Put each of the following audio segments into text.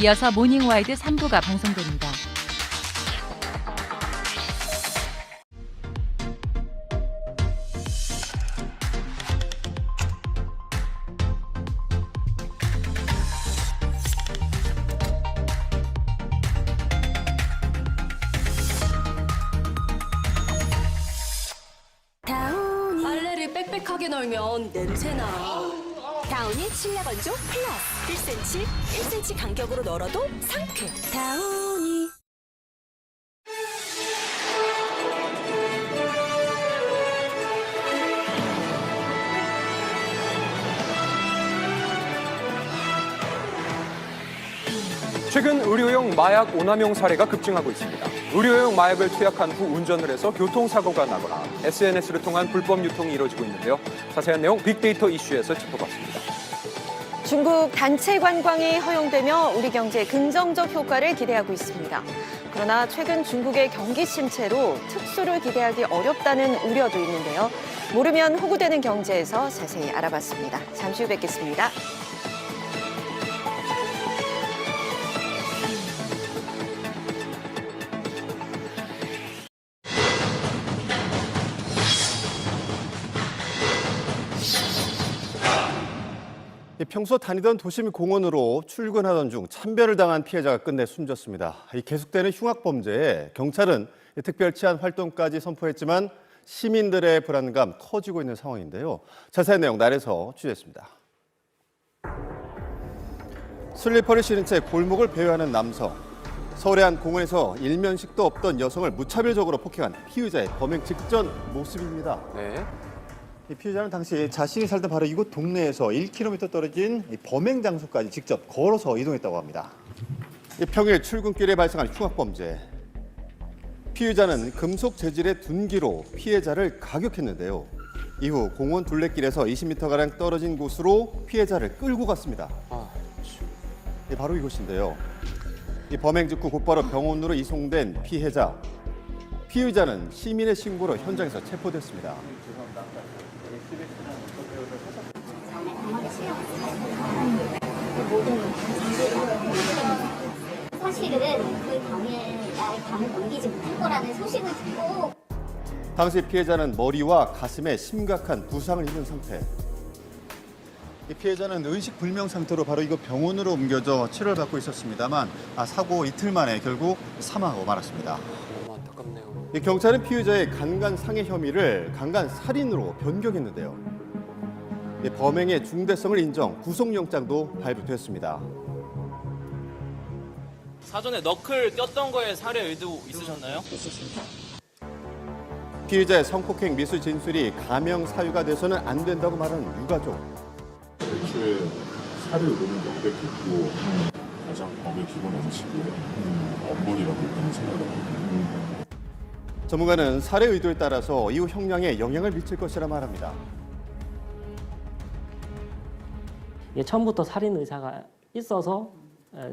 이어서 모닝와이드 3부가 방송됩니다. 다운이 빨래를 빽빽하게 널면 냄새나. 다운이 실내 건조 플러스 1cm 간격으로 널어도 상쾌. 다운이. 최근 의료용 마약 오남용 사례가 급증하고 있습니다. 의료용 마약을 투약한 후 운전을 해서 교통사고가 나거나 SNS를 통한 불법 유통이 이뤄지고 있는데요. 자세한 내용 빅데이터 이슈에서 짚어봤습니다. 중국 단체 관광이 허용되며 우리 경제에 긍정적 효과를 기대하고 있습니다. 그러나 최근 중국의 경기 침체로 특수를 기대하기 어렵다는 우려도 있는데요. 모르면 호구되는 경제에서 자세히 알아봤습니다. 잠시 후 뵙겠습니다. 평소 다니던 도심 공원으로 출근하던 중 참배를 당한 피해자가 끝내 숨졌습니다. 이 계속되는 흉악 범죄에 경찰은 특별 치안 활동까지 선포했지만 시민들의 불안감 커지고 있는 상황인데요. 자세한 내용 날에서 취재했습니다. 슬리퍼를 신은 채 골목을 배회하는 남성. 서울의 한 공원에서 일면식도 없던 여성을 무차별적으로 폭행한 피의자의 범행 직전 모습입니다. 네. 이 피해자는 당시 자신이 살던 바로 이곳 동네에서 1km 떨어진 범행 장소까지 직접 걸어서 이동했다고 합니다. 평일 출근길에 발생한 흉악범죄. 피의자는 금속 재질의 둔기로 피해자를 가격했는데요. 이후 공원 둘레길에서 20m가량 떨어진 곳으로 피해자를 끌고 갔습니다. 바로 이곳인데요. 이 범행 직후 곧바로 병원으로 이송된 피해자. 피의자는 시민의 신고로 현장에서 체포됐습니다. 사실은 그 당일 날 밤을 넘기지 못할 거라는 소식을 듣고 당시 피해자는 머리와 가슴에 심각한 부상을 입은 상태. 이 피해자는 의식 불명 상태로 바로 이곳 병원으로 옮겨져 치료를 받고 있었습니다만 사고 이틀 만에 결국 사망하고 말았습니다. 너무 안타깝네요. 이 경찰은 피의자의 강간 상해 혐의를 강간 살인으로 변경했는데요. 이 범행의 중대성을 인정 구속영장도 발부됐습니다. 사전에 너클 꼈던 거에 살해 의도 있으셨나요? 피의자의 성폭행 미수 진술이 가명 사유가 돼서는 안 된다고 말하는 유가족. 애초에 살해 의도는 명백했고 가장 범의 기본 원칙은 엄벌이라고 저는 생각합니다. 전문가는 살해 의도에 따라서 이후 형량에 영향을 미칠 것이라 말합니다. 처음부터 살인 의사가 있어서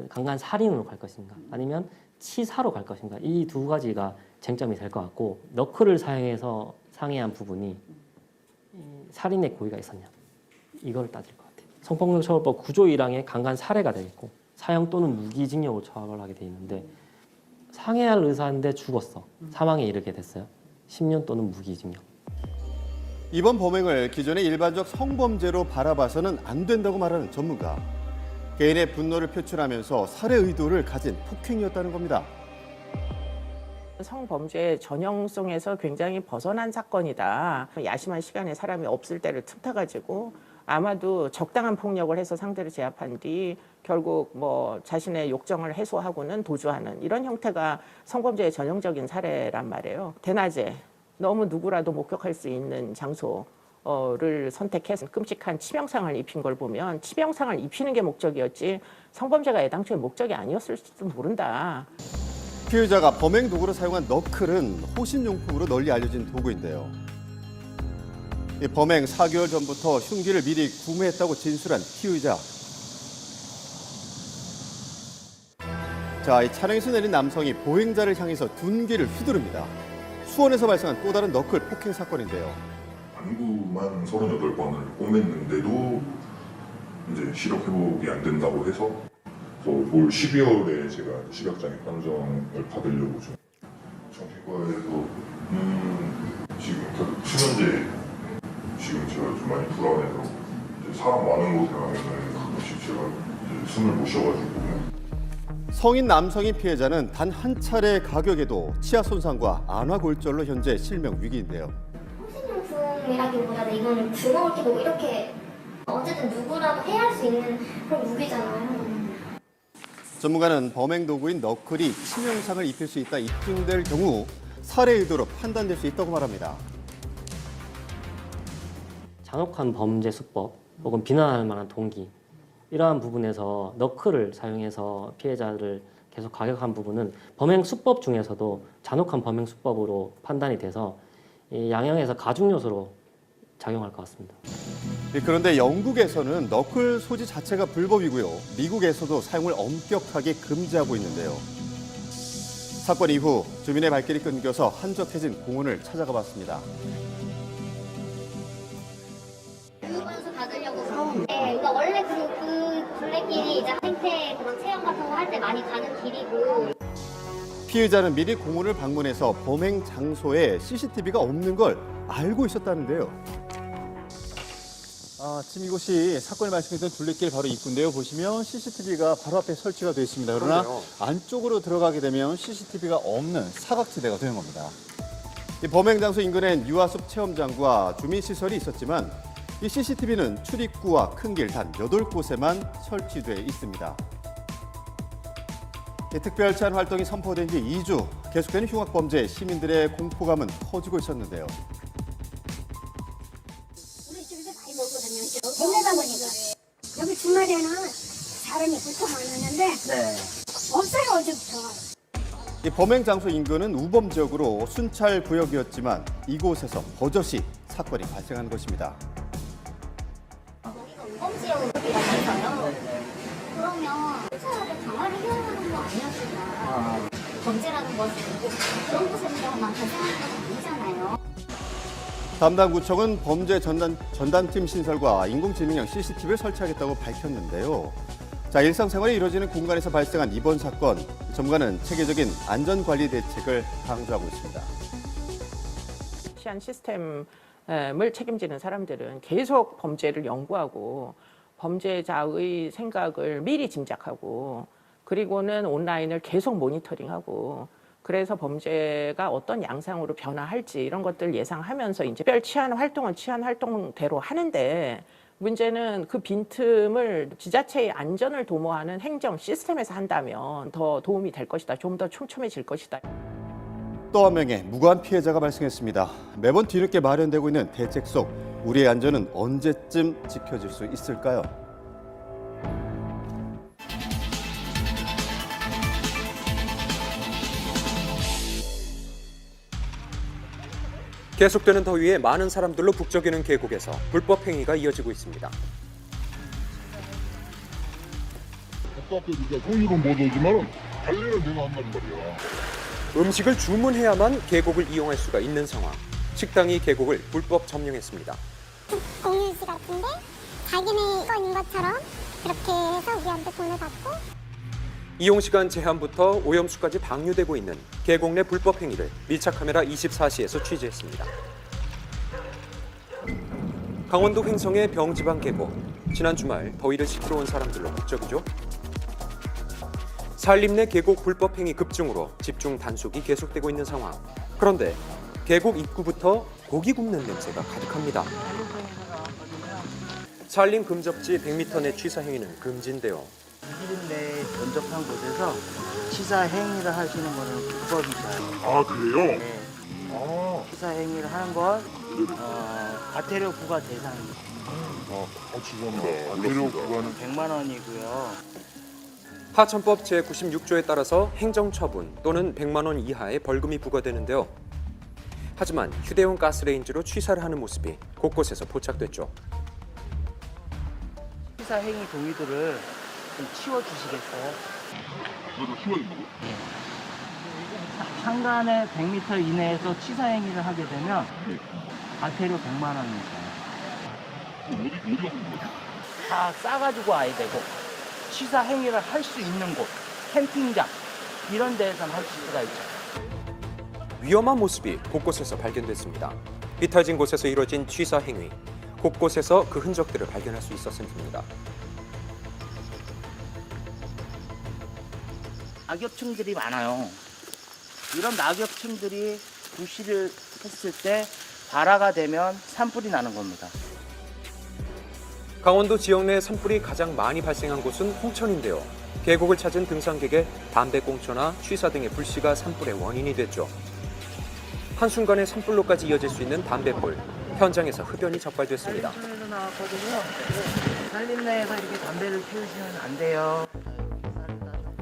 강간 살인으로 갈 것인가 아니면 치사로 갈 것인가 이 두 가지가 쟁점이 될 것 같고 너클을 사용해서 상해한 부분이 살인의 고의가 있었냐 이걸 따질 것 같아요. 성폭력처벌법 9조 1항에 강간 살해가 되겠고 사형 또는 무기징역으로 처벌하게 돼 있는데 상해할 의사인데 죽었어. 사망에 이르게 됐어요. 10년 또는 무기징역. 이번 범행을 기존의 일반적 성범죄로 바라봐서는 안 된다고 말하는 전문가. 개인의 분노를 표출하면서 살해 의도를 가진 폭행이었다는 겁니다. 성범죄의 전형성에서 굉장히 벗어난 사건이다. 야심한 시간에 사람이 없을 때를 틈타가지고 아마도 적당한 폭력을 해서 상대를 제압한 뒤 결국 뭐 자신의 욕정을 해소하고는 도주하는 이런 형태가 성범죄의 전형적인 사례란 말이에요. 대낮에 너무 누구라도 목격할 수 있는 장소를 선택해서 끔찍한 치명상을 입힌 걸 보면 치명상을 입히는 게 목적이었지 성범죄가 애당초에 목적이 아니었을지도 모른다. 피의자가 범행 도구로 사용한 너클은 호신용품으로 널리 알려진 도구인데요. 이 범행 4개월 전부터 흉기를 미리 구매했다고 진술한 피의자. 자, 이 차량에서 내린 남성이 보행자를 향해서 둔기를 휘두릅니다. 수원에서 발생한 또 다른 너클 폭행 사건인데요. 안구만 38번을 꿰맸는데도 이제 시력 회복이 안 된다고 해서 올 12월에 제가 시각장애 판정을 받으려고 좀 정신과에서 지금 계속 수면제 지금 제가 좀 많이 불안해서 이제 사람 많은 곳에 가면은 가끔씩 제가 이제 숨을 못 쉬어가지고. 성인 남성인 피해자는 단 한 차례 가격에도 치아 손상과 안화골절로 현재 실명 위기인데요. 성신용품이라기보다는 이거는 주먹을 끼고 이렇게 어쨌든 누구라도 해야 할 수 있는 그런 무기잖아요. 전문가는 범행 도구인 너클이 치명상을 입힐 수 있다 입증될 경우 살해 의도로 판단될 수 있다고 말합니다. 잔혹한 범죄 수법 혹은 비난할 만한 동기 이러한 부분에서 너클을 사용해서 피해자를 계속 가격한 부분은 범행 수법 중에서도 잔혹한 범행 수법으로 판단이 돼서 이 양형에서 가중 요소로 작용할 것 같습니다. 그런데 영국에서는 너클 소지 자체가 불법이고요. 미국에서도 사용을 엄격하게 금지하고 있는데요. 사건 이후 주민의 발길이 끊겨서 한적해진 공원을 찾아가 봤습니다. 교육원수 받으려고 네, 그러니까 원래 그 둘레길이 이제 생태 그런 체험 같은 거 할 때 많이 가는 길이고. 피해자는 미리 공원을 방문해서 범행 장소에 CCTV가 없는 걸 알고 있었다는데요. 지금 이곳이 사건이 발생했던 둘레길 바로 입구인데요. 보시면 CCTV가 바로 앞에 설치가 되어 있습니다. 그러나 그러네요. 안쪽으로 들어가게 되면 CCTV가 없는 사각지대가 되는 겁니다. 이 범행 장소 인근엔 유아숲 체험장과 주민시설이 있었지만 이 CCTV는 출입구와 큰 길 단 8곳에만 설치돼 있습니다. 특별 치안 활동이 선포된 지 2주, 계속되는 흉악범죄, 시민들의 공포감은 커지고 있었는데요. 우리 집에서 많이 먹거든요. 동네다 보니까. 여기 주말에는 사람이 보통 많았는데 없어요, 어제부터. 이 범행 장소 인근은 우범 지역으로 순찰 구역이었지만 이곳에서 버젓이 사건이 발생한 것입니다. 여기가 우범지역이라면서요. 그러면 수사를 강화를 해야 하는 거 아니었을까? 범죄라는 것은 그런 곳에서만 발생하는 건 아니잖아요. 담당 구청은 범죄 전담팀 신설과 인공지능형 CCTV를 설치하겠다고 밝혔는데요. 자, 일상생활이 이루어지는 공간에서 발생한 이번 사건, 전문가는 체계적인 안전관리 대책을 강조하고 있습니다. 치안 시스템을 책임지는 사람들은 계속 범죄를 연구하고 범죄자의 생각을 미리 짐작하고 그리고는 온라인을 계속 모니터링하고 그래서 범죄가 어떤 양상으로 변화할지 이런 것들 예상하면서 이제 특별 치안 활동은 치안 활동대로 하는데 문제는 그 빈틈을 지자체의 안전을 도모하는 행정 시스템에서 한다면 더 도움이 될 것이다. 좀 더 촘촘해질 것이다. 또 한 명의 무고한 피해자가 발생했습니다. 매번 뒤늦게 마련되고 있는 대책 속 우리의 안전은 언제쯤 지켜질 수 있을까요? 계속되는 더위에 많은 사람들로 북적이는 계곡에서 불법 행위가 이어지고 있습니다. 아까 손님은 못 오지만 관리는 내가 한단 말이야. 음식을 주문해야만 계곡을 이용할 수가 있는 상황. 식당이 계곡을 불법 점령했습니다. 공유시 같은데 자기네 건인 것처럼 그렇게 해서 우리한테 돈을 받고 이용시간 제한부터 오염수까지 방류되고 있는 계곡 내 불법 행위를 밀착카메라 24시에서 취재했습니다. 강원도 횡성의 병지방 계곡. 지난 주말 더위를 식히러 온 사람들로 북적이죠. 산림 내 계곡 불법 행위 급증으로 집중 단속이 계속되고 있는 상황. 그런데 계곡 입구부터 고기 굽는 냄새가 가득합니다. 산림 금접지 100m 내 취사 행위는 금지인데요. 1인 내에 연접한 곳에서 치사 행위를 하시는 거는 불법이죠. 아, 그래요? 네. 아, 치사 행위를 하는 건 과태료 부과 대상입니다. 죄송합니다. 안내료 구간은 100만 원이고요. 하천법 제96조에 따라서 행정처분 또는 100만 원 이하의 벌금이 부과되는데요. 하지만 휴대용 가스레인지로 취사를 하는 모습이 곳곳에서 포착됐죠. 치사 행위 동의들을 좀 치워주시겠어요? 그래도 치워진다고? 상간에 100m 이내에서 치사 행위를 하게 되면 과태료 100만 원입니다. 어디가 그런 거지? 다 싸가지고 와야 되고 취사 행위를 할 수 있는 곳, 캠핑장 이런 데에서는 할 수가 있죠. 위험한 모습이 곳곳에서 발견됐습니다. 삐뚤어진 곳에서 이루어진 취사 행위. 곳곳에서 그 흔적들을 발견할 수 있었습니다. 낙엽층들이 많아요. 이런 낙엽층들이 부시를 했을 때 발화가 되면 산불이 나는 겁니다. 강원도 지역 내 산불이 가장 많이 발생한 곳은 홍천인데요. 계곡을 찾은 등산객의 담배꽁초나 취사 등의 불씨가 산불의 원인이 됐죠. 한순간에 산불로까지 이어질 수 있는 담배불. 현장에서 흡연이 적발됐습니다. 산림청에서 나왔거든요. 산림내에서 이렇게 담배를 피우시면 안 돼요.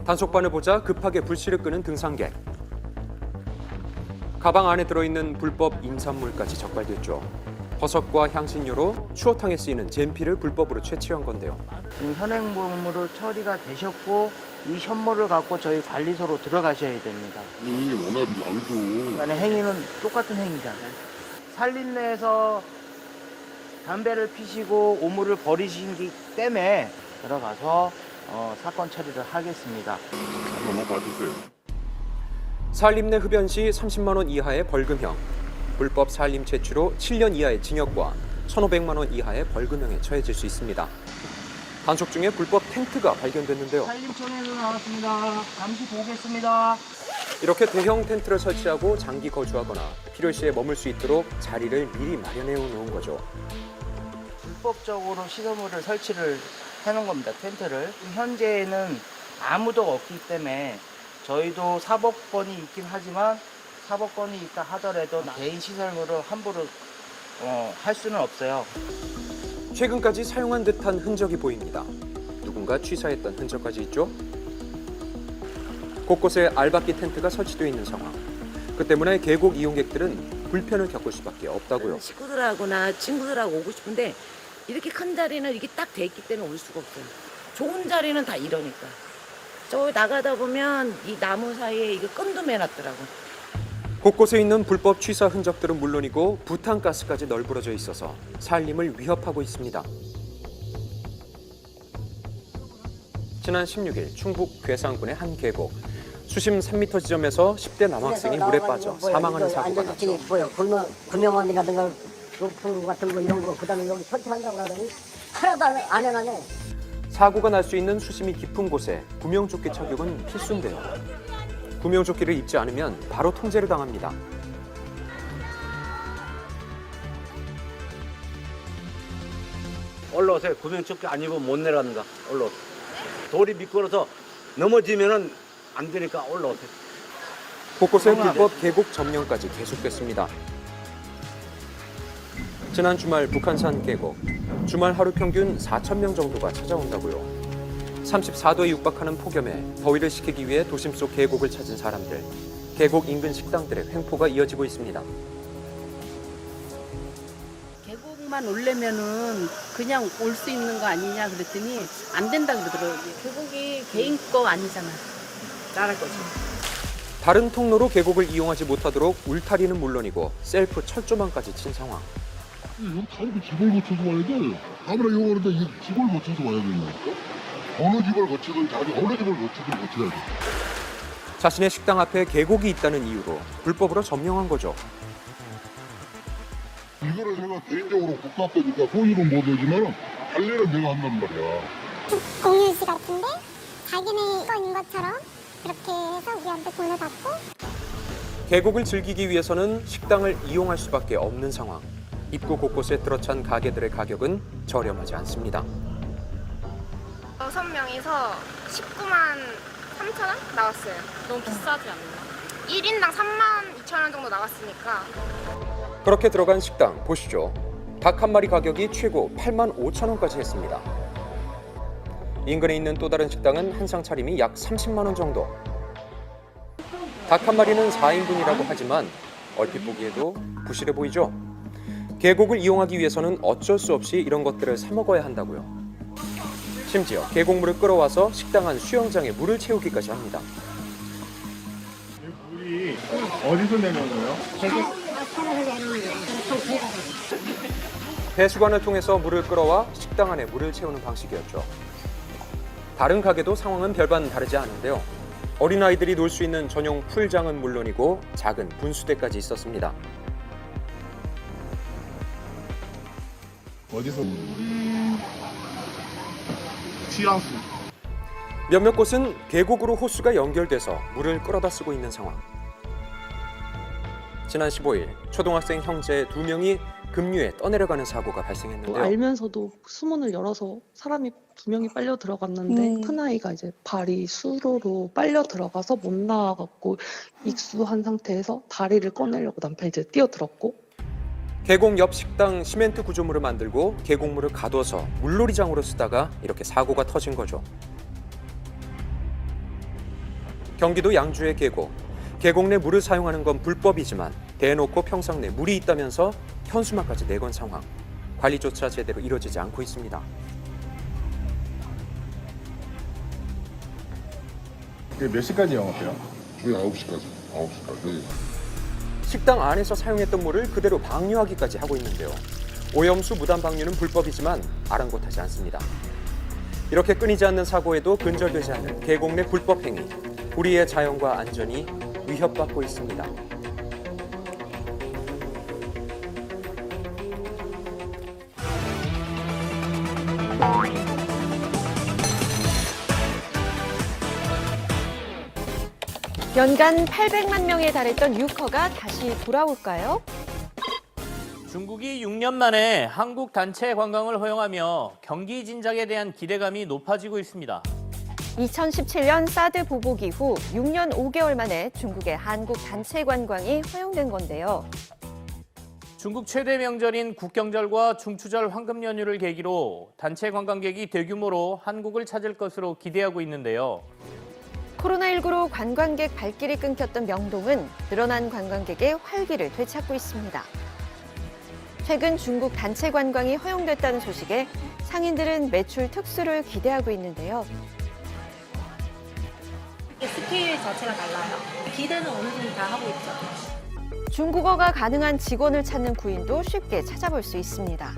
단속반을 보자 급하게 불씨를 끄는 등산객. 가방 안에 들어있는 불법 임산물까지 적발됐죠. 버섯과 향신료로 추어탕에 쓰이는 젠피를 불법으로 채취한 건데요. 지금 현행범으로 처리가 되셨고 이 현물을 갖고 저희 관리소로 들어가셔야 됩니다. 그러니까 행위는 똑같은 행위잖아요. 산림내에서 담배를 피시고 오물을 버리시기 때문에 들어가서 사건 처리를 하겠습니다. 한번 봐주세요. 산림 내 흡연 시 30만 원 이하의 벌금형, 불법 산림 채취로 7년 이하의 징역과 1,500만 원 이하의 벌금형에 처해질 수 있습니다. 단속 중에 불법 텐트가 발견됐는데요. 산림청에서 나왔습니다. 잠시 보겠습니다. 이렇게 대형 텐트를 설치하고 장기 거주하거나 필요시에 머물 수 있도록 자리를 미리 마련해 놓은 거죠. 불법적으로 시설물을 설치를 해놓은 겁니다. 텐트를. 현재는 아무도 없기 때문에 저희도 사법권이 있긴 하지만 사법권이 있다 하더라도 개인 시설물을 함부로 할 수는 없어요. 최근까지 사용한 듯한 흔적이 보입니다. 누군가 취사했던 흔적까지 있죠. 곳곳에 알박기 텐트가 설치되어 있는 상황. 그 때문에 계곡 이용객들은 불편을 겪을 수밖에 없다고요. 식구들하고나 친구들하고 오고 싶은데 이렇게 큰 자리는 이게 딱 돼 있기 때문에 올 수가 없어요. 좋은 자리는 다 이러니까. 저 나가다 보면 이 나무 사이에 이거 끈도 매놨더라고. 곳곳에 있는 불법 취사 흔적들은 물론이고 부탄가스까지 널브러져 있어서 산림을 위협하고 있습니다. 지난 16일 충북 괴산군의 한 계곡. 수심 3m 지점에서 10대 남학생이 물에 빠져 사망하는 사고가 났죠. 구명원이라든가 루프 같은 거 이런 거 그다음에 여기 설치한다고 하더니 하나도 안 해놨네. 사고가 날 수 있는 수심이 깊은 곳에 구명조끼 착용은 필수인데요. 구명조끼를 입지 않으면 바로 통제를 당합니다. 올라오세요. 구명조끼 안 입으면 못 내려간다. 올라오세요. 돌이 미끄러서 넘어지면은 안 되니까 올라오세요. 곳곳에 불법 계곡 점령까지 계속됐습니다. 지난 주말 북한산 계곡. 주말 하루 평균 4,000명 정도가 찾아온다고요. 34도에 육박하는 폭염에 더위를 식히기 위해 도심 속 계곡을 찾은 사람들. 계곡 인근 식당들의 횡포가 이어지고 있습니다. 계곡만 오려면은 그냥 올 수 있는 거 아니냐 그랬더니 안 된다 그러더라고요. 계곡이 개인 거 아니잖아. 나갈 거지. 다른 통로로 계곡을 이용하지 못하도록 울타리는 물론이고 셀프 철조망까지 친 상황. 여기 다 이렇게 집을 거쳐서 와야 돼. 아무나 이용하는데 이 집을 거쳐서 와야 되니까. 어느 집을 거치든 자기 어느 집을 거치든 거쳐야 돼. 자신의 식당 앞에 계곡이 있다는 이유로 불법으로 점령한 거죠. 이거를 제가 개인적으로 국가 거니까 소유는 못하지만 관리는 내가 한단 말이야. 공유시 같은데 자기네 거인 것처럼 그렇게 해서 우리한테 돈을 받고 계곡을 즐기기 위해서는 식당을 이용할 수밖에 없는 상황. 입구 곳곳에 들어찬 가게들의 가격은 저렴하지 않습니다. 6명이서 19만 3천 원 나왔어요. 너무 비싸지 않나? 1인당 3만 2천 원 정도 나왔으니까. 그렇게 들어간 식당 보시죠. 닭 한 마리 가격이 최고 8만 5천 원까지 했습니다. 인근에 있는 또 다른 식당은 한 상 차림이 약 30만 원 정도. 닭 한 마리는 4인분이라고 하지만 얼핏 보기에도 부실해 보이죠? 계곡을 이용하기 위해서는 어쩔 수 없이 이런 것들을 사 먹어야 한다고요. 심지어 계곡물을 끌어와서 식당 안 수영장에 물을 채우기까지 합니다. 물이 어디서 내려오나요? 배수관을 통해서 물을 끌어와 식당 안에 물을 채우는 방식이었죠. 다른 가게도 상황은 별반 다르지 않은데요. 어린아이들이 놀 수 있는 전용 풀장은 물론이고 작은 분수대까지 있었습니다. 어디서? 지하수. 몇몇 곳은 계곡으로 호수가 연결돼서 물을 끌어다 쓰고 있는 상황. 지난 15일 초등학생 형제 2명이 급류에 떠내려가는 사고가 발생했는데요. 알면서도 수문을 열어서 사람이 2명이 빨려 들어갔는데 큰아이가 이제 발이 수로로 빨려 들어가서 못 나와갖고 익수한 상태에서 다리를 꺼내려고 남편이 이제 뛰어들었고, 계곡 옆 식당 시멘트 구조물을 만들고 계곡물을 가둬서 물놀이장으로 쓰다가 이렇게 사고가 터진 거죠. 경기도 양주의 계곡. 계곡 내 물을 사용하는 건 불법이지만 대놓고 평상 내 물이 있다면서 현수막까지 내건 상황. 관리조차 제대로 이루어지지 않고 있습니다. 이게 몇 시까지 영업해요? 저희 9시까지. 9시까지. 식당 안에서 사용했던 물을 그대로 방류하기까지 하고 있는데요. 오염수 무단 방류는 불법이지만 아랑곳하지 않습니다. 이렇게 끊이지 않는 사고에도 근절되지 않는 계곡 내 불법 행위. 우리의 자연과 안전이 위협받고 있습니다. 연간 800만 명에 달했던 유커가 다시 돌아올까요? 중국이 6년 만에 한국 단체 관광을 허용하며 경기 진작에 대한 기대감이 높아지고 있습니다. 2017년 사드 보복 이후 6년 5개월 만에 중국의 한국 단체 관광이 허용된 건데요. 중국 최대 명절인 국경절과 중추절 황금 연휴를 계기로 단체 관광객이 대규모로 한국을 찾을 것으로 기대하고 있는데요. 코로나19로 관광객 발길이 끊겼던 명동은 늘어난 관광객의 활기를 되찾고 있습니다. 최근 중국 단체 관광이 허용됐다는 소식에 상인들은 매출 특수를 기대하고 있는데요. 스케일 자체가 달라요. 기대는 어느 정도 다 하고 있죠. 중국어가 가능한 직원을 찾는 구인도 쉽게 찾아볼 수 있습니다.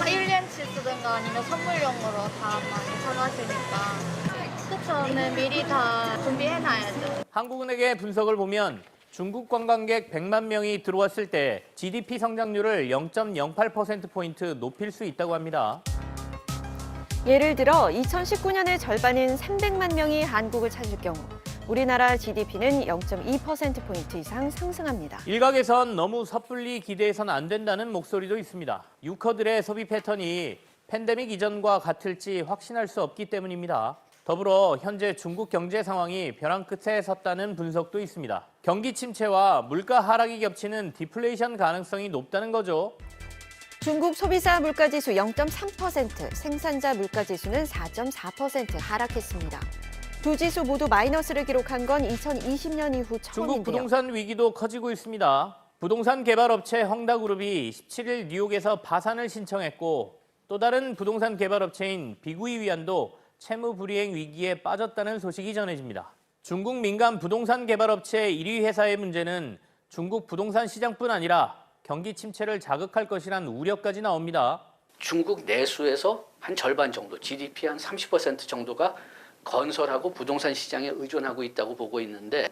1년치 쓰든가 아니면 선물용으로 다 많이 사가시니까 그렇죠. 미리 다 준비해놔야죠. 한국은행의 분석을 보면 중국 관광객 100만 명이 들어왔을 때 GDP 성장률을 0.08%포인트 높일 수 있다고 합니다. 예를 들어 2019년의 절반인 300만 명이 한국을 찾을 경우 우리나라 GDP는 0.2%포인트 이상 상승합니다. 일각에선 너무 섣불리 기대해선 안 된다는 목소리도 있습니다. 유커들의 소비 패턴이 팬데믹 이전과 같을지 확신할 수 없기 때문입니다. 더불어 현재 중국 경제 상황이 벼랑 끝에 섰다는 분석도 있습니다. 경기 침체와 물가 하락이 겹치는 디플레이션 가능성이 높다는 거죠. 중국 소비자 물가지수 0.3%, 생산자 물가지수는 4.4% 하락했습니다. 두 지수 모두 마이너스를 기록한 건 2020년 이후 처음인데요. 중국 부동산 위기도 커지고 있습니다. 부동산 개발업체 헝다그룹이 17일 뉴욕에서 파산을 신청했고 또 다른 부동산 개발업체인 비구이위안도 채무 불이행 위기에 빠졌다는 소식이 전해집니다. 중국 민간 부동산 개발업체 1위 회사의 문제는 중국 부동산 시장뿐 아니라 경기 침체를 자극할 것이란 우려까지 나옵니다. 중국 내수에서 한 절반 정도, GDP 한 30% 정도가 건설하고 부동산 시장에 의존하고 있다고 보고 있는데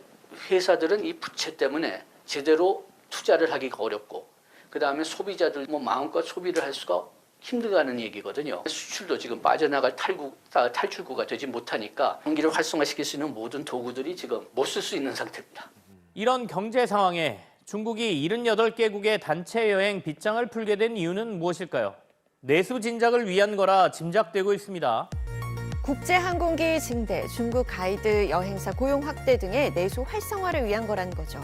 회사들은 이 부채 때문에 제대로 투자를 하기가 어렵고 그다음에 소비자들 마음껏 소비를 할 수가 힘들다는 얘기거든요. 수출도 지금 빠져나갈 탈출구가 되지 못하니까 경기를 활성화시킬 수 있는 모든 도구들이 지금 못 쓸 수 있는 상태입니다. 이런 경제 상황에 중국이 78개국의 단체 여행 빗장을 풀게 된 이유는 무엇일까요? 내수 진작을 위한 거라 짐작되고 있습니다. 국제항공기 증대, 중국 가이드 여행사 고용 확대 등의 내수 활성화를 위한 거라는 거죠.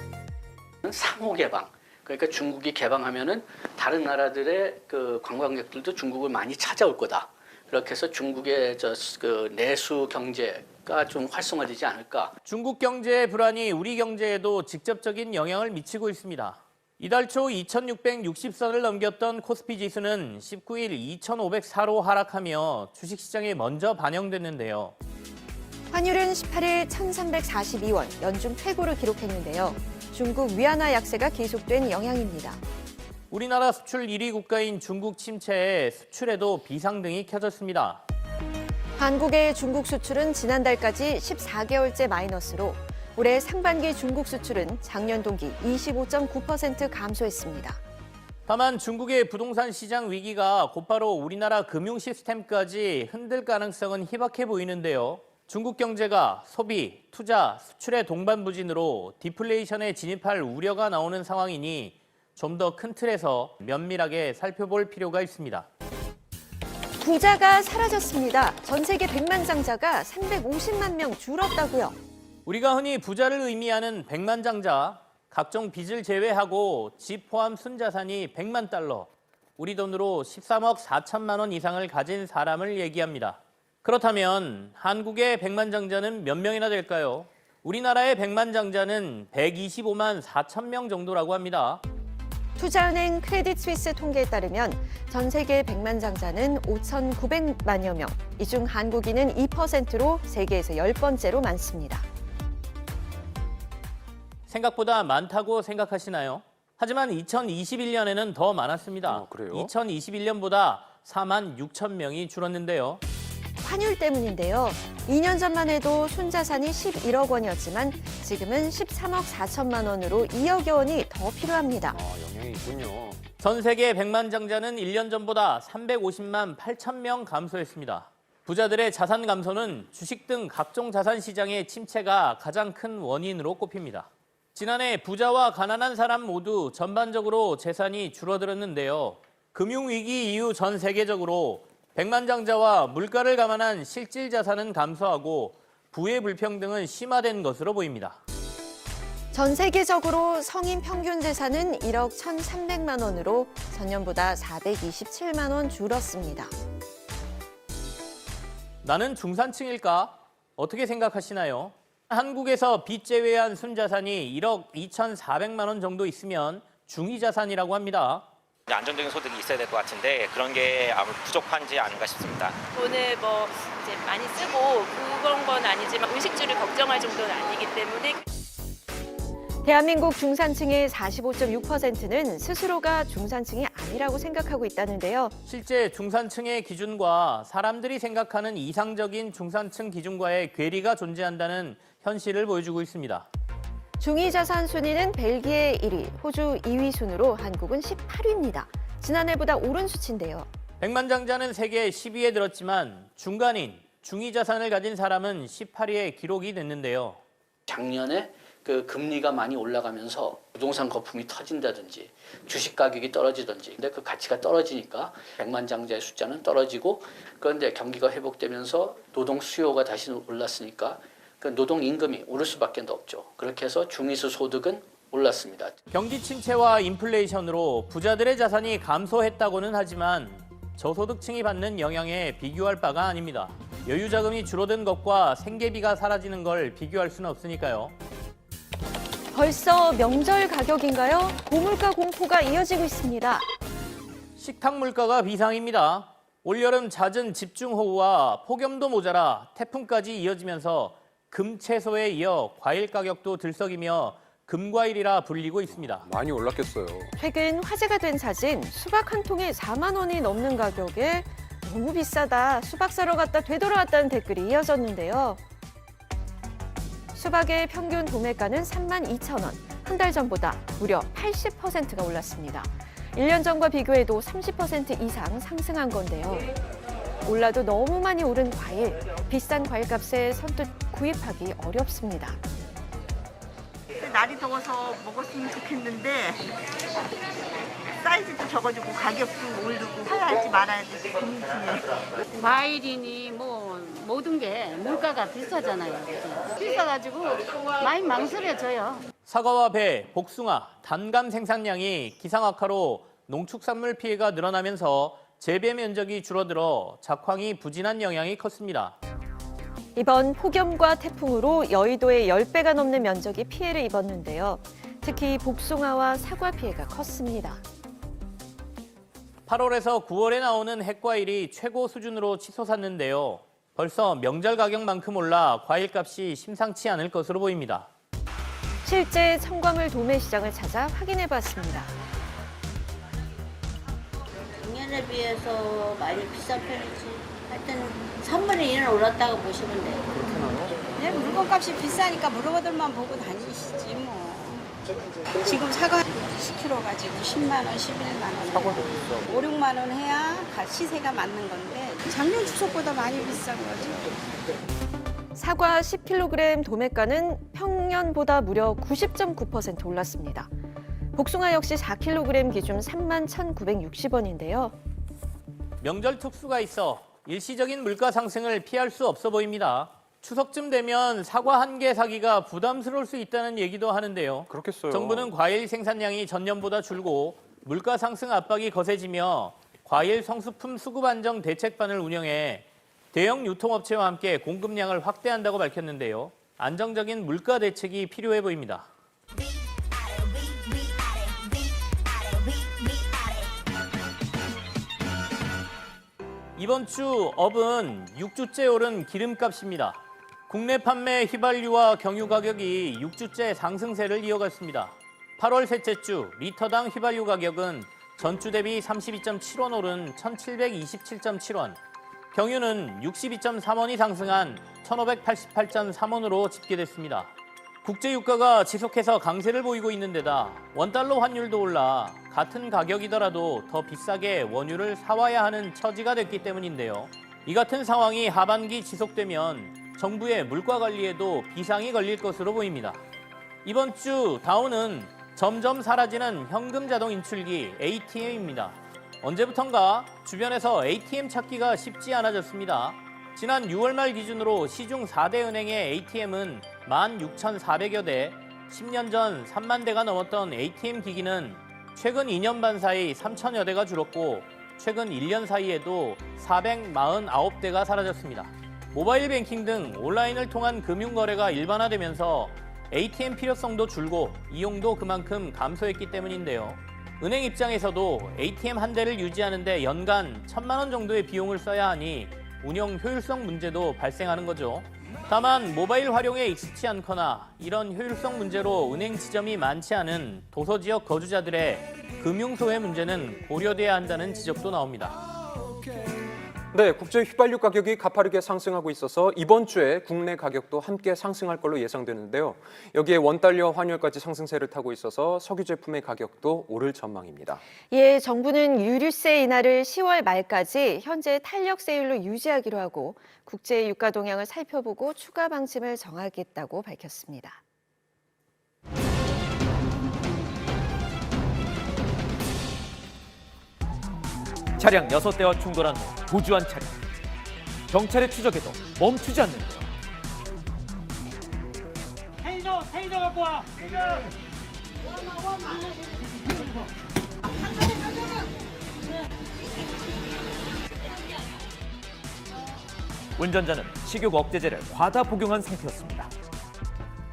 상호 개방. 그러니까 중국이 개방하면은 다른 나라들의 그 관광객들도 중국을 많이 찾아올 거다. 그렇게 해서 중국의 그 내수 경제가 좀 활성화되지 않을까. 중국 경제의 불안이 우리 경제에도 직접적인 영향을 미치고 있습니다. 이달 초 2660선을 넘겼던 코스피 지수는 19일 2504로 하락하며 주식시장에 먼저 반영됐는데요. 환율은 18일 1342원, 연중 최고를 기록했는데요. 중국 위안화 약세가 계속된 영향입니다. 우리나라 수출 1위 국가인 중국 침체에 수출에도 비상등이 켜졌습니다. 한국의 중국 수출은 지난달까지 14개월째 마이너스로 올해 상반기 중국 수출은 작년 동기 25.9% 감소했습니다. 다만 중국의 부동산 시장 위기가 곧바로 우리나라 금융 시스템까지 흔들 가능성은 희박해 보이는데요. 중국 경제가 소비, 투자, 수출의 동반부진으로 디플레이션에 진입할 우려가 나오는 상황이니 좀 더 큰 틀에서 면밀하게 살펴볼 필요가 있습니다. 부자가 사라졌습니다. 전 세계 백만장자가 350만 명 줄었다고요. 우리가 흔히 부자를 의미하는 백만장자, 각종 빚을 제외하고 집 포함 순자산이 100만 달러, 우리 돈으로 13억 4천만 원 이상을 가진 사람을 얘기합니다. 그렇다면 한국의 백만장자는 몇 명이나 될까요? 우리나라의 백만장자는 125만 4천 명 정도라고 합니다. 투자은행 크레딧 스위스 통계에 따르면 전 세계 백만장자는 5,900만여 명, 이 중 한국인은 2%로 세계에서 10번째로 많습니다. 생각보다 많다고 생각하시나요? 하지만 2021년에는 더 많았습니다. 그래요? 2021년보다 4만 6천 명이 줄었는데요. 환율 때문인데요. 2년 전만 해도 순자산이 11억 원이었지만 지금은 13억 4천만 원으로 2억여 원이 더 필요합니다. 영향이 있군요. 전 세계 백만장자는 1년 전보다 350만 8천 명 감소했습니다. 부자들의 자산 감소는 주식 등 각종 자산 시장의 침체가 가장 큰 원인으로 꼽힙니다. 지난해 부자와 가난한 사람 모두 전반적으로 재산이 줄어들었는데요. 금융위기 이후 전 세계적으로 백만장자와 물가를 감안한 실질 자산은 감소하고 부의 불평등은 심화된 것으로 보입니다. 전 세계적으로 성인 평균 재산은 1억 1,300만 원으로 전년보다 427만 원 줄었습니다. 나는 중산층일까? 어떻게 생각하시나요? 한국에서 빚 제외한 순자산이 1억 2,400만 원 정도 있으면 중위자산이라고 합니다. 안정적인 소득이 있어야 될 것 같은데 그런 게 아무 부족한지 아닌가 싶습니다. 돈을 뭐 이제 많이 쓰고 그런 건 아니지만 의식주를 걱정할 정도는 아니기 때문에. 대한민국 중산층의 45.6%는 스스로가 중산층이 아니라고 생각하고 있다는데요. 실제 중산층의 기준과 사람들이 생각하는 이상적인 중산층 기준과의 괴리가 존재한다는 현실을 보여주고 있습니다. 중위자산 순위는 벨기에 1위, 호주 2위 순으로 한국은 18위입니다. 지난해보다 오른 수치인데요. 백만장자는 세계 10위에 들었지만 중간인, 중위자산을 가진 사람은 18위에 기록이 됐는데요. 작년에 그 금리가 많이 올라가면서 부동산 거품이 터진다든지 주식 가격이 떨어지든지 근데 그 가치가 떨어지니까 백만장자의 숫자는 떨어지고 그런데 경기가 회복되면서 노동 수요가 다시 올랐으니까 그 노동 임금이 오를 수밖에 없죠. 그렇게 해서 중위소 소득은 올랐습니다. 경기 침체와 인플레이션으로 부자들의 자산이 감소했다고는 하지만 저소득층이 받는 영향에 비교할 바가 아닙니다. 여유 자금이 줄어든 것과 생계비가 사라지는 걸 비교할 수는 없으니까요. 벌써 명절 가격인가요? 고물가 공포가 이어지고 있습니다. 식탁 물가가 비상입니다. 올여름 잦은 집중호우와 폭염도 모자라 태풍까지 이어지면서 금 채소에 이어 과일 가격도 들썩이며 금과일이라 불리고 있습니다. 많이 올랐겠어요. 최근 화제가 된 사진, 수박 한 통에 4만 원이 넘는 가격에 너무 비싸다, 수박 사러 갔다 되돌아왔다는 댓글이 이어졌는데요. 수박의 평균 도매가는 32,000원, 한 달 전보다 무려 80%가 올랐습니다. 1년 전과 비교해도 30% 이상 상승한 건데요. 올라도 너무 많이 오른 과일, 비싼 과일값에 선뜻 구입하기 어렵습니다. 날이 더워서 먹었으면 좋겠는데 사이즈도 적어주고 가격도 오르고 사야 할지 말아야 될지 고민 중이에요. 과일이니 뭐 모든 게 물가가 비싸잖아요. 비싸가지고 많이 망설여져요. 사과와 배, 복숭아, 단감 생산량이 기상 악화로 농축산물 피해가 늘어나면서 재배 면적이 줄어들어 작황이 부진한 영향이 컸습니다. 이번 폭염과 태풍으로 여의도의 10배가 넘는 면적이 피해를 입었는데요. 특히 복숭아와 사과 피해가 컸습니다. 8월에서 9월에 나오는 핵과일이 최고 수준으로 치솟았는데요. 벌써 명절 가격만큼 올라 과일값이 심상치 않을 것으로 보입니다. 실제 청과물 도매 시장을 찾아 확인해봤습니다. 작년에 비해서 많이 비싼 편이지. 하여튼 3분의 1은 올랐다고 보시면 돼요. 네, 물건값이 비싸니까 물건들만 보고 다니시지 뭐. 지금 사과 10kg가 지금 10만 원, 11만 원. 사과도 비싸고. 5, 6만 원 해야 시세가 맞는 건데 작년 추석보다 많이 비싼 거죠. 사과 10kg 도매가는 평년보다 무려 90.9% 올랐습니다. 복숭아 역시 4kg 기준 31,960원인데요. 명절 특수가 있어 일시적인 물가 상승을 피할 수 없어 보입니다. 추석쯤 되면 사과 한 개 사기가 부담스러울 수 있다는 얘기도 하는데요. 그렇겠어요. 정부는 과일 생산량이 전년보다 줄고 물가 상승 압박이 거세지며 과일 성수품 수급 안정 대책반을 운영해 대형 유통업체와 함께 공급량을 확대한다고 밝혔는데요. 안정적인 물가 대책이 필요해 보입니다. 이번 주 업은 6주째 오른 기름값입니다. 국내 판매 휘발유와 경유 가격이 6주째 상승세를 이어갔습니다. 8월 셋째 주 리터당 휘발유 가격은 전주 대비 32.7원 오른 1,727.7원, 경유는 62.3원이 상승한 1,588.3원으로 집계됐습니다. 국제유가가 지속해서 강세를 보이고 있는 데다 원달러 환율도 올라 같은 가격이더라도 더 비싸게 원유를 사와야 하는 처지가 됐기 때문인데요. 이 같은 상황이 하반기 지속되면 정부의 물가 관리에도 비상이 걸릴 것으로 보입니다. 이번 주 다우는 점점 사라지는 현금 자동 인출기 ATM입니다. 언제부턴가 주변에서 ATM 찾기가 쉽지 않아졌습니다. 지난 6월 말 기준으로 시중 4대 은행의 ATM은 16,400여 대, 10년 전 3만 대가 넘었던 ATM 기기는 최근 2년 반 사이 3천여 대가 줄었고 최근 1년 사이에도 449대가 사라졌습니다. 모바일 뱅킹 등 온라인을 통한 금융거래가 일반화되면서 ATM 필요성도 줄고 이용도 그만큼 감소했기 때문인데요. 은행 입장에서도 ATM 한 대를 유지하는 데 연간 1,000만 원 정도의 비용을 써야 하니 운영 효율성 문제도 발생하는 거죠. 다만 모바일 활용에 익숙치 않거나 이런 효율성 문제로 은행 지점이 많지 않은 도서 지역 거주자들의 금융 소외 문제는 고려돼야 한다는 지적도 나옵니다. 네, 국제 휘발유 가격이 가파르게 상승하고 있어서 이번 주에 국내 가격도 함께 상승할 걸로 예상되는데요. 여기에 원달러 환율까지 상승세를 타고 있어서 석유 제품의 가격도 오를 전망입니다. 예, 정부는 유류세 인하를 10월 말까지 현재 탄력세율로 유지하기로 하고 국제 유가 동향을 살펴보고 추가 방침을 정하겠다고 밝혔습니다. 차량 6대와 충돌한 후 도주한 차량. 경찰의 추적에도 멈추지 않는데요. 테이저 갖고 와. 운전자는 식욕 억제제를 과다 복용한 상태였습니다.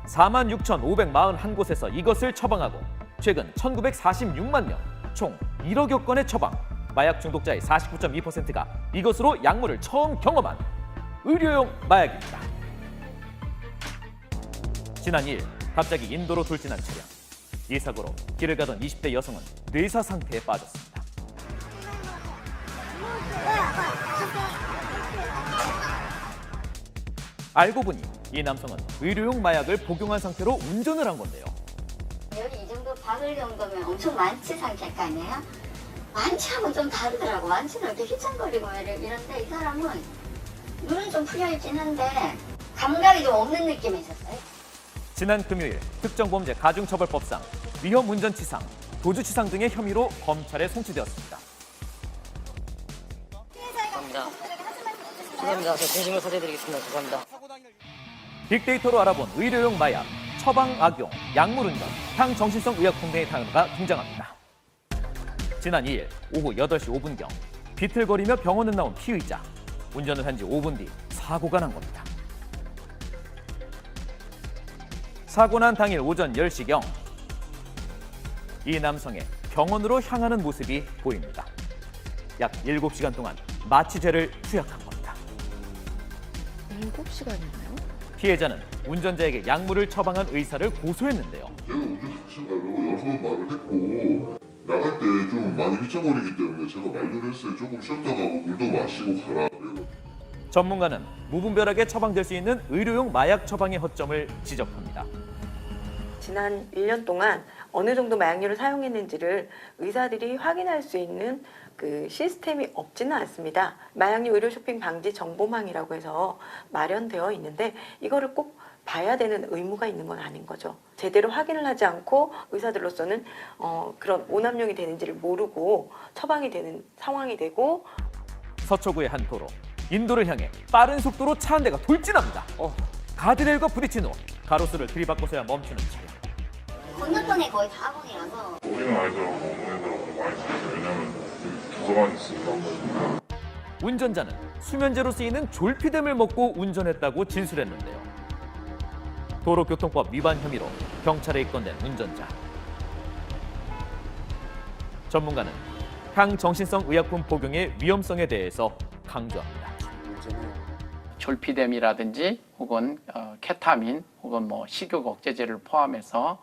46,541곳에서 이것을 처방하고 최근 1,946만 명, 총 1억여 건의 처방. 마약 중독자의 49.2%가 이것으로 약물을 처음 경험한 의료용 마약입니다. 지난 2일 갑자기 인도로 돌진한 차량. 이 사고로 길을 가던 20대 여성은 뇌사 상태에 빠졌습니다. 알고 보니 이 남성은 의료용 마약을 복용한 상태로 운전을 한 건데요. 열이 이 정도 박을 정도면 엄청 만취 상태일 거 아니에요? 만취하고 좀 다르더라고. 만취는 이렇게 휘청거리고 이런데 이 사람은 눈은 좀 풀려있긴 한데 감각이 좀 없는 느낌이 있었어요. 지난 금요일 특정범죄 가중처벌법상 위험운전치상, 도주치상 등의 혐의로 검찰에 송치되었습니다. 죄송합니다. 저 진심으로 사죄드리겠습니다. 죄송합니다. 빅데이터로 알아본 의료용 마약, 처방 악용, 약물운전, 향정신성 의약품 등의 단어가 등장합니다. 지난 2일 오후 8시 5분경 비틀거리며 병원을 나온 피의자. 운전을 한 지 5분 뒤 사고가 난 겁니다. 사고 난 당일 오전 10시경 이 남성의 병원으로 향하는 모습이 보입니다. 약 7시간 동안 마취제를 투약한 겁니다. 7시간이나요? 피해자는 운전자에게 약물을 처방한 의사를 고소했는데요. 제가 운전 자체가 여러 번 말을 했고 나갈 때 좀 많이 휘청거리기 때문에 제가 말을 했어요. 조금 쉬었다 가고 물도 마시고 가라. 전문가는 무분별하게 처방될 수 있는 의료용 마약 처방의 허점을 지적합니다. 지난 1년 동안 어느 정도 마약류를 사용했는지를 의사들이 확인할 수 있는 그 시스템이 없지는 않습니다. 마약류 의료 쇼핑 방지 정보망이라고 해서 마련되어 있는데 이거를 꼭 봐야 되는 의무가 있는 건 아닌 거죠. 제대로 확인을 하지 않고 의사들로서는 그런 오남용이 되는지를 모르고 처방이 되는 상황이 되고. 서초구의 한 도로, 인도를 향해 빠른 속도로 차 한 대가 돌진합니다. 가드레일과 부딪힌 후 가로수를 들이받고서야 멈추는 차량. 건너편에 거의 다 학원이라서. 어린 아이들하고 어린 애들하고 많이 있어요. 왜냐면 도서관이 있으니까. 운전자는 수면제로 쓰이는 졸피뎀을 먹고 운전했다고 진술했는데요. 도로교통법 위반 혐의로 경찰에 입건된 운전자. 전문가는 향정신성 의약품 복용의 위험성에 대해서 강조합니다. 졸피뎀이라든지 혹은 케타민 혹은 식욕 억제제를 포함해서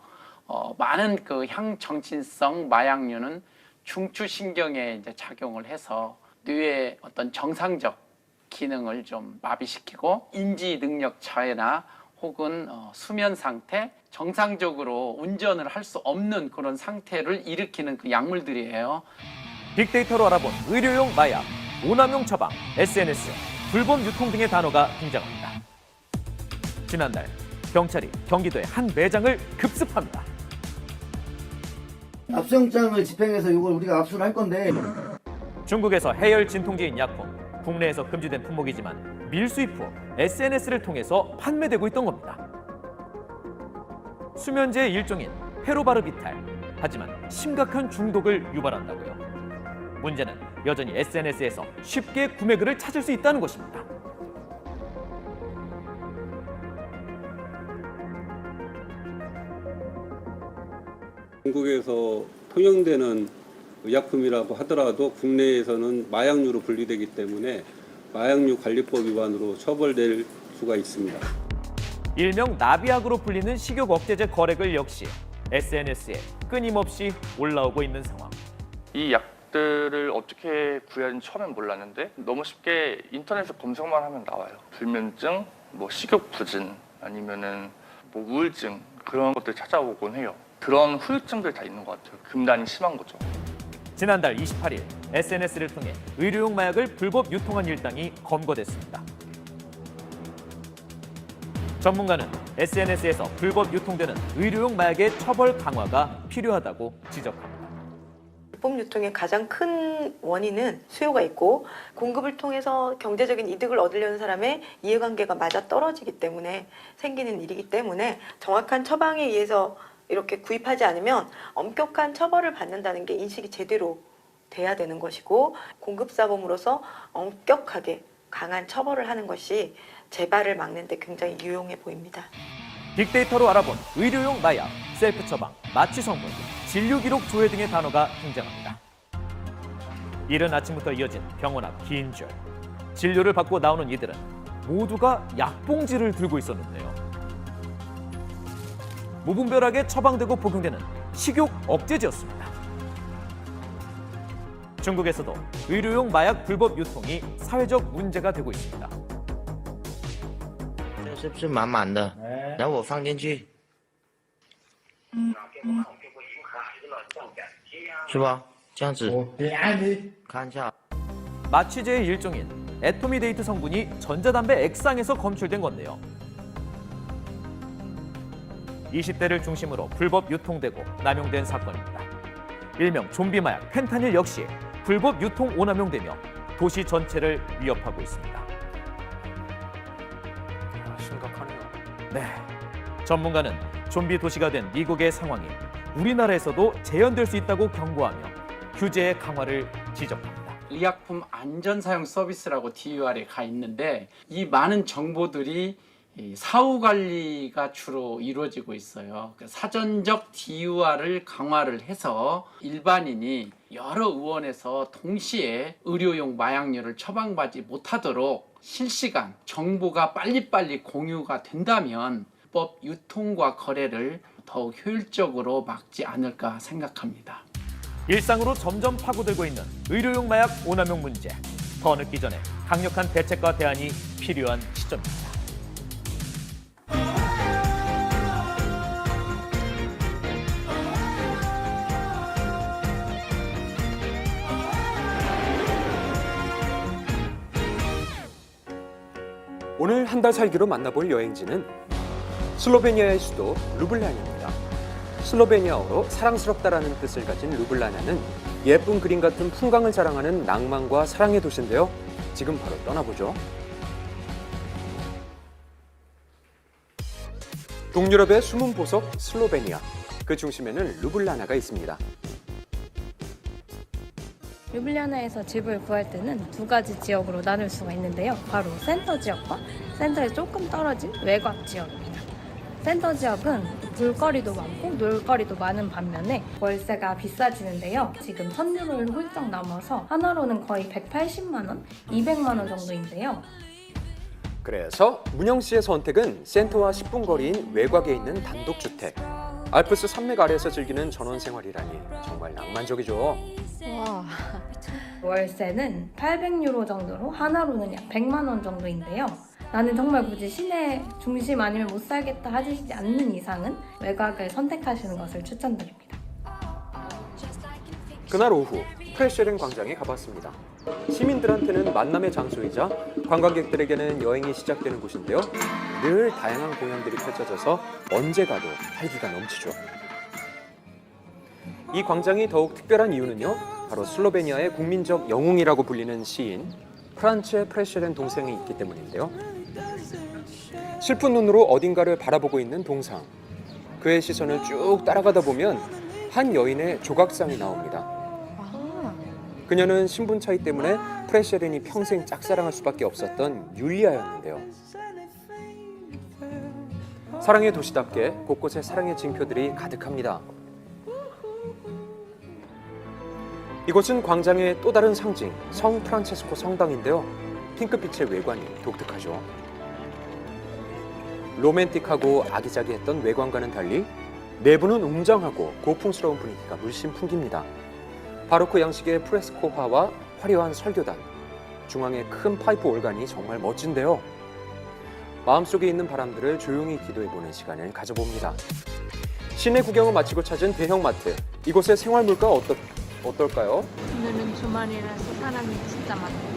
많은 그 향정신성 마약류는 중추신경에 이제 작용을 해서 뇌의 어떤 정상적 기능을 좀 마비시키고 인지 능력 차이나 혹은 수면 상태, 정상적으로 운전을 할 수 없는 그런 상태를 일으키는 그 약물들이에요. 빅데이터로 알아본 의료용 마약, 오남용 처방, SNS, 불법 유통 등의 단어가 등장합니다. 지난달 경찰이 경기도의 한 매장을 급습합니다. 압수영장을 집행해서 이걸 우리가 압수를 할 건데. 중국에서 해열 진통제인 약품, 국내에서 금지된 품목이지만 밀수입 후 SNS를 통해서 판매되고 있던 겁니다. 수면제의 일종인 페로바르비탈, 하지만 심각한 중독을 유발한다고요. 문제는 여전히 SNS에서 쉽게 구매글을 찾을 수 있다는 것입니다. 중국에서 통용되는 의약품이라고 하더라도 국내에서는 마약류로 분류되기 때문에 마약류 관리법 위반으로 처벌될 수가 있습니다. 일명 나비약으로 불리는 식욕 억제제 거래글 역시 SNS에 끊임없이 올라오고 있는 상황. 이 약들을 어떻게 구해야 하는지 처음엔 몰랐는데 너무 쉽게 인터넷에 검색만 하면 나와요. 불면증, 식욕 부진, 아니면은 우울증 그런 것들 찾아오곤 해요. 그런 후유증들 다 있는 것 같아요. 금단이 심한 거죠. 지난달 28일 SNS를 통해 의료용 마약을 불법 유통한 일당이 검거됐습니다. 전문가는 SNS에서 불법 유통되는 의료용 마약의 처벌 강화가 필요하다고 지적합니다. 불법 유통의 가장 큰 원인은 수요가 있고 공급을 통해서 경제적인 이득을 얻으려는 사람의 이해관계가 맞아 떨어지기 때문에 생기는 일이기 때문에 정확한 처방에 의해서 이렇게 구입하지 않으면 엄격한 처벌을 받는다는 게 인식이 제대로 돼야 되는 것이고 공급사범으로서 엄격하게 강한 처벌을 하는 것이 재발을 막는 데 굉장히 유용해 보입니다. 빅데이터로 알아본 의료용 마약, 셀프 처방, 마취 성분, 진료 기록 조회 등의 단어가 등장합니다. 이른 아침부터 이어진 병원 앞 긴 줄. 진료를 받고 나오는 이들은 모두가 약봉지를 들고 있었는데요. 무분별하게 처방되고 복용되는 식욕 억제제였습니다. 중국에서도 의료용 마약 불법 유통이 사회적 문제가 되고 있습니다. 是不是满满的？然后我放进去，是吧？这样子，看一下。 마취제의 일종인 에토미데이트 성분이 전자담배 액상에서 검출된 건데요. 20대를 중심으로 불법 유통되고 남용된 사건입니다. 일명 좀비 마약 펜타닐 역시 불법 유통 오남용되며 도시 전체를 위협하고 있습니다. 심각하네요. 네, 전문가는 좀비 도시가 된 미국의 상황이 우리나라에서도 재현될 수 있다고 경고하며 규제의 강화를 지적합니다. 의약품 안전사용 서비스라고 DUR에 가 있는데 이 많은 정보들이 사후 관리가 주로 이루어지고 있어요. 사전적 DUR을 강화를 해서 일반인이 여러 의원에서 동시에 의료용 마약류를 처방받지 못하도록 실시간 정보가 빨리빨리 공유가 된다면 불법 유통과 거래를 더욱 효율적으로 막지 않을까 생각합니다. 일상으로 점점 파고들고 있는 의료용 마약 오남용 문제. 더 늦기 전에 강력한 대책과 대안이 필요한 시점입니다. 오늘 한 달 살기로 만나볼 여행지는 슬로베니아의 수도 루블리아냐입니다. 슬로베니아어로 사랑스럽다라는 뜻을 가진 루블리아냐는 예쁜 그림 같은 풍광을 자랑하는 낭만과 사랑의 도시인데요. 지금 바로 떠나보죠. 동유럽의 숨은 보석 슬로베니아. 그 중심에는 루블리아냐가 있습니다. 류블리아나에서 집을 구할 때는 두 가지 지역으로 나눌 수가 있는데요. 바로 센터 지역과 센터에 조금 떨어진 외곽 지역입니다. 센터 지역은 볼거리도 많고 놀거리도 많은 반면에 월세가 비싸지는데요. 지금 1,000유로를 훌쩍 넘어서 하나로는 거의 180만 원, 200만 원 정도인데요. 그래서 문영 씨의 선택은 센터와 10분 거리인 외곽에 있는 단독주택. 알프스 산맥 아래에서 즐기는 전원 생활이라니 정말 낭만적이죠. 와. 월세는 800유로 정도로 하나로는 약 100만 원 정도인데요. 나는 정말 굳이 시내 중심 아니면 못 살겠다 하시지 않는 이상은 외곽을 선택하시는 것을 추천드립니다. 그날 오후 프레쉐렌 광장에 가봤습니다. 시민들한테는 만남의 장소이자 관광객들에게는 여행이 시작되는 곳인데요. 늘 다양한 공연들이 펼쳐져서 언제 가도 활기가 넘치죠. 이 광장이 더욱 특별한 이유는요. 바로 슬로베니아의 국민적 영웅이라고 불리는 시인 프란츠 프레쉐렌 동상이 있기 때문인데요. 슬픈 눈으로 어딘가를 바라보고 있는 동상. 그의 시선을 쭉 따라가다 보면 한 여인의 조각상이 나옵니다. 그녀는 신분 차이 때문에 프레쉐렌이 평생 짝사랑할 수밖에 없었던 율리아였는데요. 사랑의 도시답게 곳곳에 사랑의 징표들이 가득합니다. 이곳은 광장의 또 다른 상징, 성 프란체스코 성당인데요. 핑크빛의 외관이 독특하죠. 로맨틱하고 아기자기했던 외관과는 달리 내부는 웅장하고 고풍스러운 분위기가 물씬 풍깁니다. 바로크 양식의 프레스코화와 화려한 설교단, 중앙에 큰 파이프 올간이 정말 멋진데요. 마음속에 있는 바람들을 조용히 기도해보는 시간을 가져봅니다. 시내 구경을 마치고 찾은 대형마트. 이곳의 생활 물가 어떨까요? 오늘은 주말이라서 사람이 진짜 많아요.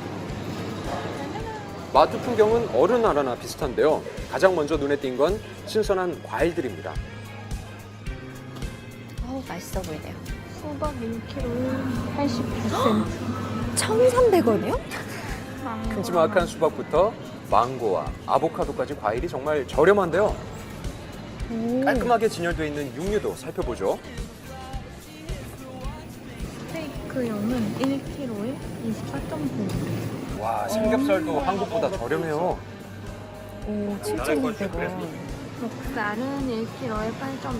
마트 풍경은 어느 나라나 비슷한데요. 가장 먼저 눈에 띈 건 신선한 과일들입니다. 어우, 맛있어 보이네요. 수박 1kg에 80%. 1,300원이요? 큼지막한 수박부터 망고와 아보카도까지 과일이 정말 저렴한데요. 깔끔하게 진열되어 있는 육류도 살펴보죠. 스테이크용은 1kg에 24.9원. 와, 삼겹살도 한국보다 저렴해요. 오, 7,600원. 목살은 1kg에 8.2원.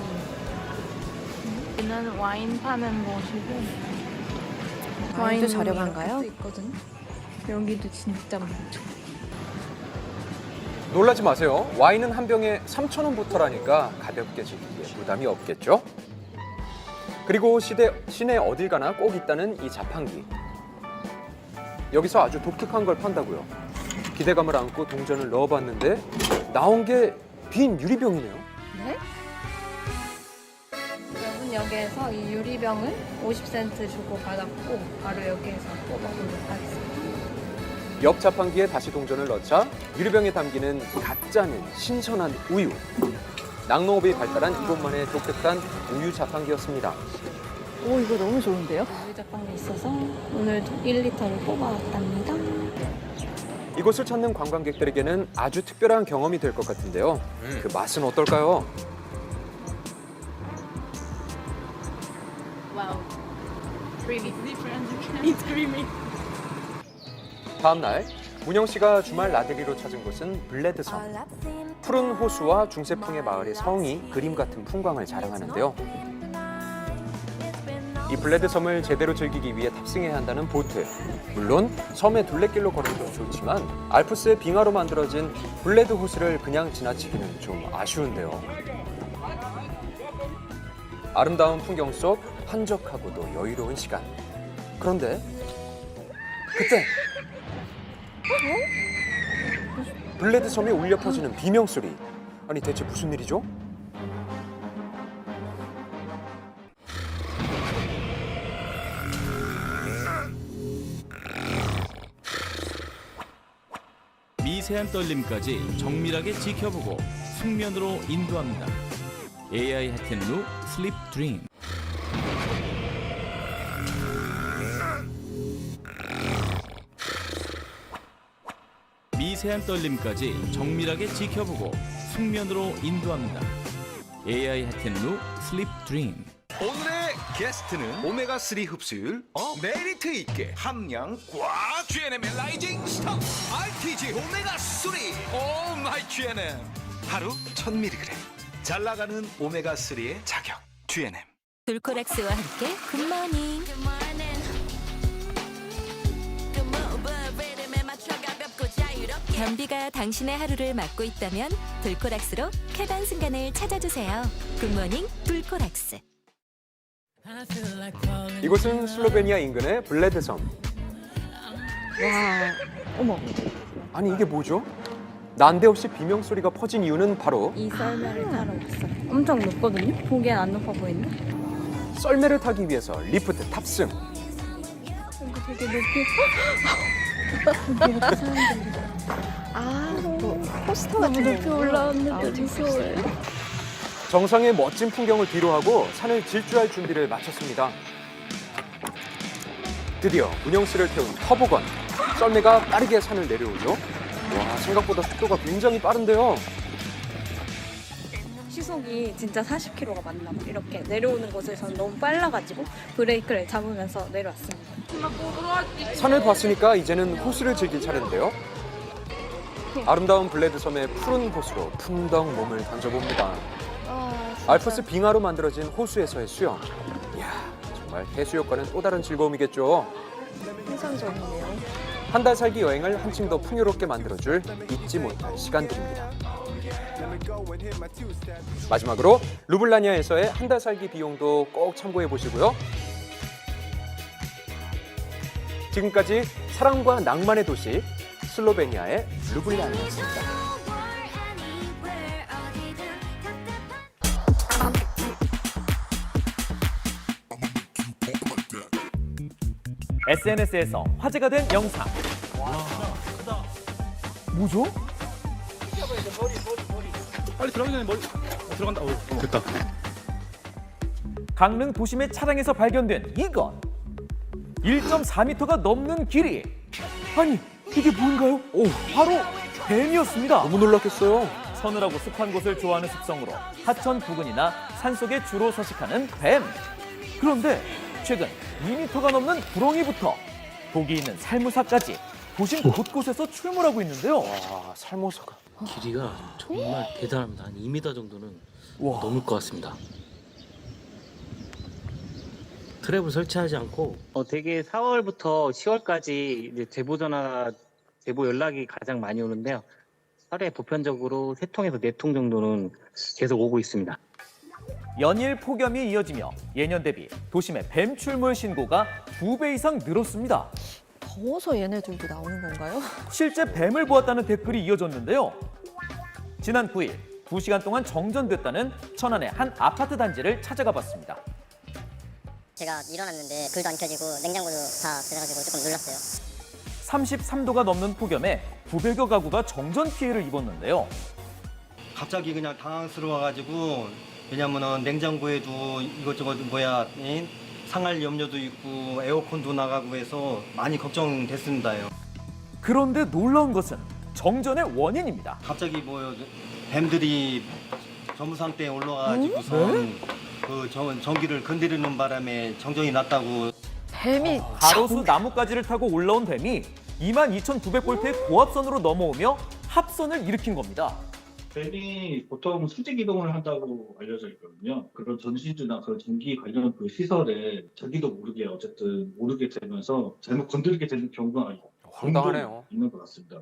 여기는 와인 파는 곳이고. 와인도 저렴한가요? 있거든. 여기도 진짜 많죠. 놀라지 마세요. 와인은 한 병에 3,000원부터라니까 가볍게 즐기기에 부담이 없겠죠? 그리고 시내 어딜 가나 꼭 있다는 이 자판기. 여기서 아주 독특한 걸 판다고요. 기대감을 안고 동전을 넣어봤는데 나온 게 빈 유리병이네요. 네? 여러분 여기에서 이 유리병을 50센트 주고 받았고 바로 여기에서 뽑아보도록 하겠습니다. 옆 자판기에 다시 동전을 넣자 유리병에 담기는 가짜는 신선한 우유. 낙농업이 발달한 이곳만의 독특한 우유 자판기였습니다. 오, 이거 너무 좋은데요? 우유 자판기 있어서 오늘도 1리터를 뽑아왔답니다. 이곳을 찾는 관광객들에게는 아주 특별한 경험이 될 것 같은데요. 그 맛은 어떨까요? 와우. Creamy. It's creamy. 다음 날 문영 씨가 주말 나들이로 찾은 곳은 블레드섬. 푸른 호수와 중세풍의 마을의 성이 그림 같은 풍광을 자랑하는데요. 이 블레드섬을 제대로 즐기기 위해 탑승해야 한다는 보트. 물론 섬의 둘레길로 걸어도 좋지만 알프스의 빙하로 만들어진 블레드 호수를 그냥 지나치기는 좀 아쉬운데요. 아름다운 풍경 속 한적하고도 여유로운 시간. 그런데 그때 블레드섬에 울려 퍼지는 비명소리. 아니 대체 무슨 일이죠? 미세한 떨림까지 정밀하게 지켜보고 숙면으로 인도합니다. AI 핫텐루 슬립 드림. 미세한 떨림까지 정밀하게 지켜보고 숙면으로 인도합니다. AI 핫텐루 슬립 드림. 오늘의 게스트는 오메가3 흡수율 메리트 있게 함량 꽉 GNM의 라이징 스타 RTG 오메가3 오 마이 GNM 하루 1000mg 잘 나가는 오메가3의 자격 GNM 돌코락스와 함께 굿모닝. 변비가 당신의 하루를 막고 있다면 돌코락스로 쾌변 순간을 찾아주세요. 굿모닝 돌코락스. 이곳은 슬로베니아 인근의 블레드섬. 와, 어머. 아니 이게 뭐죠? 난데없이 비명소리가 퍼진 이유는 바로 이 썰매를 타러 왔어요. 엄청 높거든요? 보기엔 안 높아 보이는데? 썰매를 타기 위해서 리프트 탑승. 여기 되게 높이. 포스터 너무 같은 높이 올라왔는데 무서워요. 정상의 멋진 풍경을 뒤로하고 산을 질주할 준비를 마쳤습니다. 드디어 문영 씨를 태운 터보건. 썰매가 빠르게 산을 내려오죠. 와, 생각보다 속도가 굉장히 빠른데요. 시속이 진짜 40km가 맞나 봐. 이렇게 내려오는 곳을 저는 너무 빨라가지고 브레이크를 잡으면서 내려왔습니다. 산을 봤으니까 이제는 호수를 즐길 차례인데요. 아름다운 블레드섬의 푸른 호수로 풍덩 몸을 던져봅니다. 알프스 빙하로 만들어진 호수에서의 수영. 이야, 정말 해수욕과는 또 다른 즐거움이겠죠. 환상적이네요. 한 달 살기 여행을 한층 더 풍요롭게 만들어줄 잊지 못할 시간들입니다. 마지막으로 루블라니아에서의 한 달 살기 비용도 꼭 참고해 보시고요. 지금까지 사랑과 낭만의 도시 슬로베니아의 루블라니아였습니다. SNS에서 화제가 된 영상. 뭐죠? 빨리 들어가기 전에 머리 들어간다. 됐다. 강릉 도심의 차량에서 발견된 이건 1.4m가 넘는 길이. 아니, 이게 뭔가요? 오, 바로 뱀이었습니다. 너무 놀랐겠어요. 서늘하고 습한 곳을 좋아하는 습성으로 하천 부근이나 산속에 주로 서식하는 뱀. 그런데 최근 2m가 넘는 구렁이부터 독이 있는 살무사까지 도심 곳곳에서 출몰하고 있는데요. 와, 살모사가. 길이가 정말 대단합니다. 한 2m 정도는 넘을 것 같습니다. 트랩을 설치하지 않고 되게 4월부터 10월까지 이제 제보 연락이 가장 많이 오는데요. 하루에 보편적으로 3통에서 4통 정도는 계속 오고 있습니다. 연일 폭염이 이어지며 예년 대비 도심의 뱀 출몰 신고가 2배 이상 늘었습니다. 더워서 얘네들도 나오는 건가요? 실제 뱀을 보았다는 댓글이 이어졌는데요. 지난 9일 2시간 동안 정전됐다는 천안의 한 아파트 단지를 찾아가 봤습니다. 제가 일어났는데 불도 안 켜지고 냉장고도 다 닫아가지고 조금 놀랐어요. 33도가 넘는 폭염에 900여 가구가 정전 피해를 입었는데요. 갑자기 그냥 당황스러워가지고 왜냐면은 냉장고에도 이것저것 상할 염려도 있고 에어컨도 나가고 해서 많이 걱정됐습니다요. 그런데 놀라운 것은 정전의 원인입니다. 갑자기 뱀들이 전무상대에 올라가지고선 그 전기를 건드리는 바람에 정전이 났다고. 뱀이 가로수 나뭇가지를 타고 올라온 뱀이 22,900볼트의 고압선으로 넘어오며 합선을 일으킨 겁니다. 뱀이 보통 수직 이동을 한다고 알려져 있거든요. 그런 전시주나 그런 전기 관련 그 시설에 자기도 모르게 어쨌든 모르게 되면서 잘못 건드리게 되는 경우가 황당하네요. 있는 것 같습니다.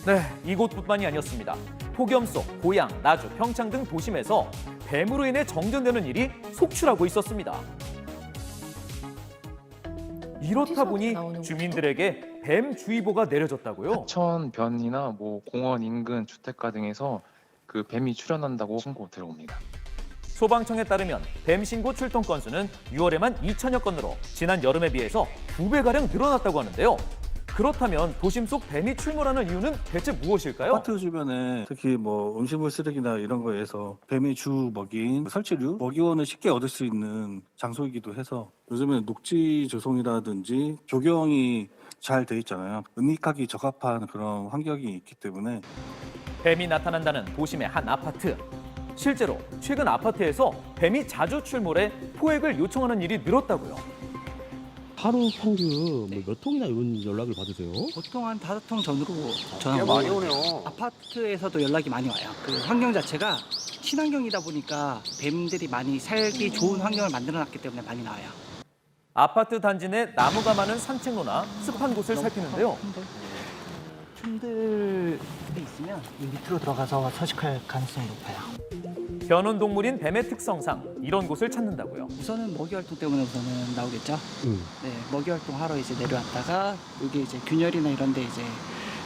네, 이곳뿐만이 아니었습니다. 폭염 속 고양, 나주, 평창 등 도심에서 뱀으로 인해 정전되는 일이 속출하고 있었습니다. 이렇다 보니 주민들에게 뱀주의보가 내려졌다고요? 하천변이나 뭐 공원 인근 주택가 등에서 그 뱀이 출현한다고 신고 들어옵니다. 소방청에 따르면 뱀 신고 출동 건수는 6월에만 2천여 건으로 지난 여름에 비해서 2배가량 늘어났다고 하는데요. 그렇다면 도심 속 뱀이 출몰하는 이유는 대체 무엇일까요? 아파트 주변에 특히 뭐 음식물 쓰레기나 이런 거에서 뱀의 주 먹이인 설치류, 먹이원을 쉽게 얻을 수 있는 장소이기도 해서 요즘에는 녹지 조성이라든지 조경이 잘 돼 있잖아요. 은닉하기 적합한 그런 환경이 있기 때문에 뱀이 나타난다는 도심의 한 아파트. 실제로 최근 아파트에서 뱀이 자주 출몰해 포획을 요청하는 일이 늘었다고요. 하루 평균 몇 통이나 이런 연락을 받으세요? 보통 한 5통 전후로 전화 꽤 많이 오네요. 아파트에서도 연락이 많이 와요. 그 환경 자체가 친환경이다 보니까 뱀들이 많이 살기 좋은 환경을 만들어놨기 때문에 많이 나와요. 아파트 단지 내 나무가 많은 산책로나 습한 곳을 살피는데요. 틈들이 있으면 이 밑으로 들어가서 서식할 가능성이 높아요. 변온 동물인 뱀의 특성상 이런 곳을 찾는다고요. 우선은 먹이 활동 때문에 우선은 나오겠죠. 네, 먹이 활동 하러 이제 내려왔다가 여기 이제 균열이나 이런 데 이제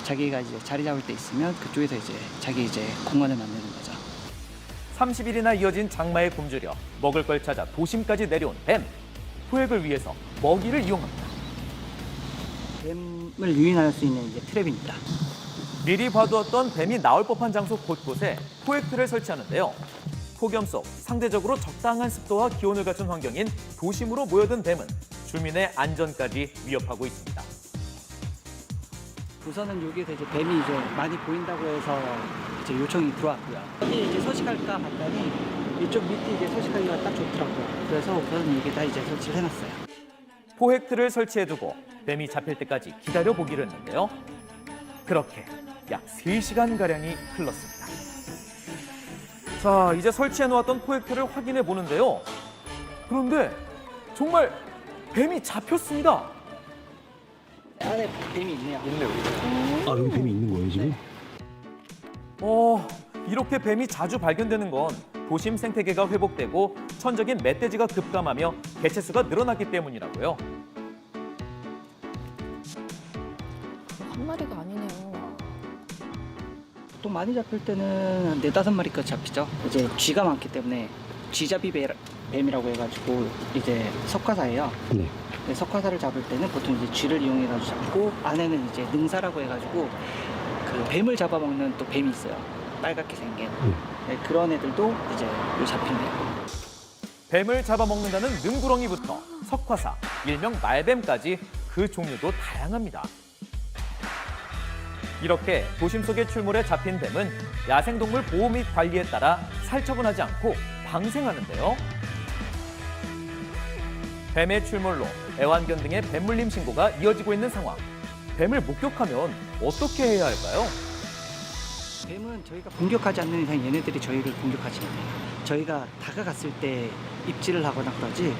자기가 이제 자리 잡을 때 있으면 그쪽에서 이제 자기 이제 공간을 만드는 거죠. 30일이나 이어진 장마에 굶주려 먹을 걸 찾아 도심까지 내려온 뱀. 포획을 위해서 먹이를 이용합니다. 뱀을 유인할 수 있는 이제 트랩입니다. 미리 봐두었던 뱀이 나올 법한 장소 곳곳에 포획틀을 설치하는데요. 폭염 속 상대적으로 적당한 습도와 기온을 갖춘 환경인 도심으로 모여든 뱀은 주민의 안전까지 위협하고 있습니다. 우선은 여기에서 이제 뱀이 이제 많이 보인다고 해서 이제 요청이 들어왔고요. 여기 이제 서식할까 봤더니 이쪽 밑에 이제 서식하기가 딱 좋더라고요. 그래서 우선 여기다 이제 설치를 해놨어요. 포획틀을 설치해두고 뱀이 잡힐 때까지 기다려보기로 했는데요. 그렇게 약 3시간가량이 흘렀습니다. 자, 이제 설치해놓았던 포획틀을 확인해 보는데요. 그런데 정말 뱀이 잡혔습니다. 안에 뱀이 있네요. 아, 여기 뱀이 있는 거예요, 지금? 이렇게 뱀이 자주 발견되는 건 도심 생태계가 회복되고 천적인 멧돼지가 급감하며 개체수가 늘어났기 때문이라고요. 한 마리가 아니네요. 보통 많이 잡힐 때는 한 4-5마리까지 잡히죠. 이제 쥐가 많기 때문에 쥐잡이 뱀이라고 해가지고 이제 석화사예요. 네. 네, 석화사를 잡을 때는 보통 이제 쥐를 이용해가지고 잡고 안에는 이제 능사라고 해가지고 그 뱀을 잡아먹는 또 뱀이 있어요. 빨갛게 생긴. 네, 그런 애들도 이제 잡히네요. 뱀을 잡아먹는다는 능구렁이부터 석화사, 일명 말뱀까지 그 종류도 다양합니다. 이렇게 도심 속에 출몰해 잡힌 뱀은 야생동물 보호 및 관리에 따라 살처분 하지 않고 방생하는데요. 뱀의 출몰로 애완견 등의 뱀물림 신고가 이어지고 있는 상황. 뱀을 목격하면 어떻게 해야 할까요? 뱀은 저희가 공격하지 않는 이상 얘네들이 저희를 공격하지 않아요. 저희가 다가갔을 때 입질을 하거나 그러지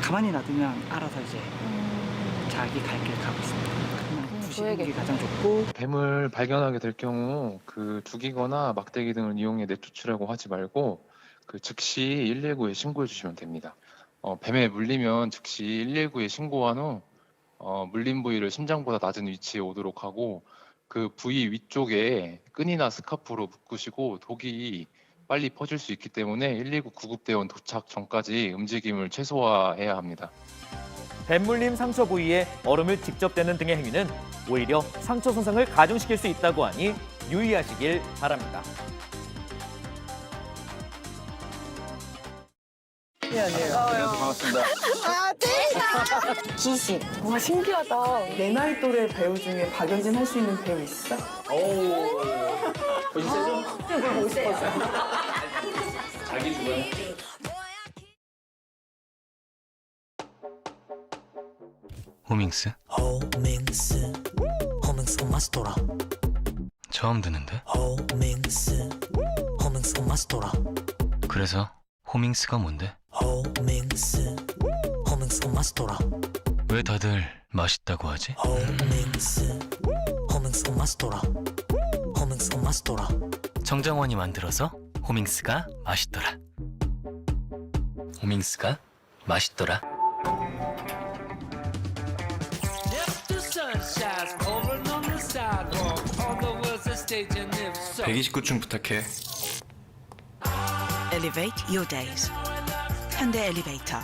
가만히 놔두면 알아서 이제 자기 갈 길 가고 있습니다. 부시는 게 가장 좋고. 뱀을 발견하게 될 경우 그 죽이거나 막대기 등을 이용해 내쫓으려고 하지 말고 그 즉시 119에 신고해 주시면 됩니다. 뱀에 물리면 즉시 119에 신고한 후 물린 부위를 심장보다 낮은 위치에 오도록 하고 그 부위 위쪽에 끈이나 스카프로 묶으시고 독이 빨리 퍼질 수 있기 때문에 119 구급대원 도착 전까지 움직임을 최소화해야 합니다. 뱀물림 상처 부위에 얼음을 직접 대는 등의 행위는 오히려 상처 손상을 가중시킬 수 있다고 하니 유의하시길 바랍니다. 네, 안녕하세요. 반갑습니다. 아, 짱이다! 기신. 와, 신기하다. 내 나이 또래 배우 중에 박연진 할 수 있는 배우 있어? 오. 보시세요? 좀 보세요. 자기 좋아요? 호밍스? 호밍스가 맛있더라. 처음 듣는데? 호밍스가 맛있더라. 그래서 호밍스가 뭔데? 호밍스가 맛있더라. 왜 다들 맛있다고 하지? 호밍스가 맛있더라. 호밍스가 맛있더라. 정정원이 만들어서 호밍스가 맛있더라. 호밍스가 맛있더라. 129층 부탁해. Elevate your days. 현대 엘리베이터.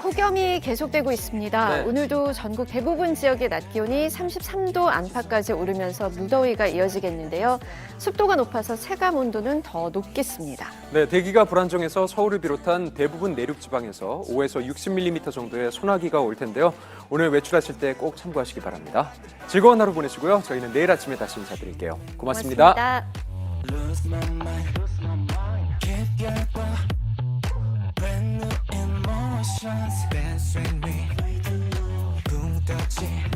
폭염이 계속되고 있습니다. 네. 오늘도 전국 대부분 지역의 낮 기온이 33도 안팎까지 오르면서 무더위가 이어지겠는데요. 습도가 높아서 체감 온도는 더 높겠습니다. 네, 대기가 불안정해서 서울을 비롯한 대부분 내륙 지방에서 5에서 60mm 정도의 소나기가 올 텐데요. 오늘 외출하실 때 꼭 참고하시기 바랍니다. 즐거운 하루 보내시고요. 저희는 내일 아침에 다시 인사드릴게요. 고맙습니다. Dance with me, boom touch it.